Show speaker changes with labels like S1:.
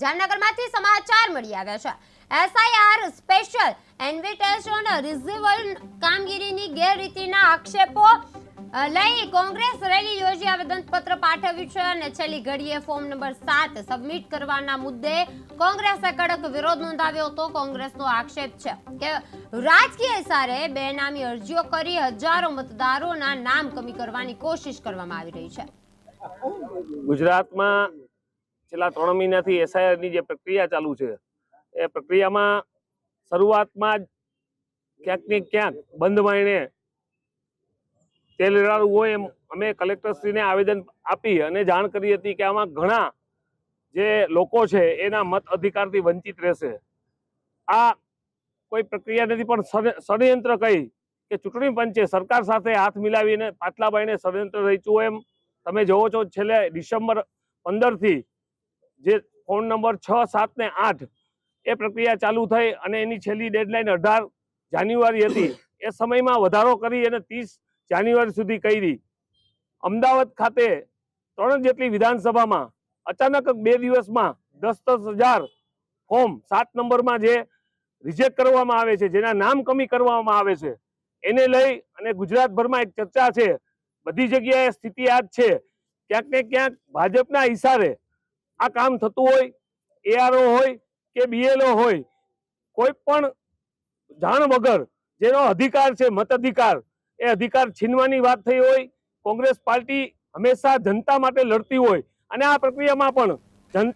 S1: જામનગરમાંથી સમાચાર મળી આવ્યા છે। એસઆઈઆર સ્પેશિયલ ઇન્વિટેશન રિસીવલ કામગીરીની ગેરરીતિના આક્ષેપો લઈ કોંગ્રેસ રેલી યોજી આવેદનપત્ર પાઠવ્યું છે અને છેલ્લી ઘડીએ ફોર્મ નંબર 7 સબમિટ કરવાના મુદ્દે કોંગ્રેસે કડક વિરોધ નોંધાવ્યો હતો। કોંગ્રેસનો આક્ષેપ છે કે રાજકીય ઇશારે બેનામી અરજીઓ કરી હજારો મતદારોના નામ કમી કરવાની કોશિશ કરવામાં આવી રહી છે।
S2: ગુજરાતમાં છેલ્લા 3 મહિનાથી એસઆઈઆરની જે પ્રક્રિયા ચાલુ છે એ પ્રક્રિયામાં શરૂઆતમાં જ ક્યાંક ને ક્યાંક બંધ માયને તેલ રેડાડવું હોય એમ અમે કલેક્ટરશ્રીને આવેદન આપી અને જાણ કરી હતી કે આમાં ઘણા જે લોકો છે એના મત અધિકારથી વંચિત રહેશે। આ કોઈ પ્રક્રિયા નથી પણ ષડયંત્ર કહી કે ચૂંટણી પંચે સરકાર સાથે હાથ મિલાવીને પાટલા બાઈને ષડયંત્ર રચ્યું એમ તમે જોવો છો। છેલ્લે ડિસેમ્બર 15 થી જે ફોન નંબર 6, 7 ને 8 એ પ્રક્રિયા ચાલુ થઈ અને એની છેલ્લી ડેડલાઇન 18 જાન્યુઆરી હતી। એ સમયમાં વધારો કરી અને 30 જાન્યુઆરી સુધી કરી। અમદાવાદ ખાતે 3 જેટલી વિધાનસભામાં અચાનક 2 દિવસમાં 10,000 ફોર્મ 7 નંબરમાં જે રિજેક્ટ કરવામાં આવે છે, જેના નામ કમી કરવામાં આવે છે, એને લઈ અને ગુજરાતભરમાં એક ચર્ચા છે। બધી જગ્યાએ સ્થિતિ આ જ છે। ક્યાંક ને ક્યાંક ભાજપના ઈશારે આ કામ થતું હોય, એઆરઓ હોય કે બીએલઓ હોય, કોઈ પણ જાણ વગર જેનો અધિકાર છે મતાધિકાર, એ અધિકાર છીનવાની વાત થઈ હોય। કોંગ્રેસ પાર્ટી હંમેશા જનતા માટે લડતી હોય અને આ પ્રક્રિયામાં પણ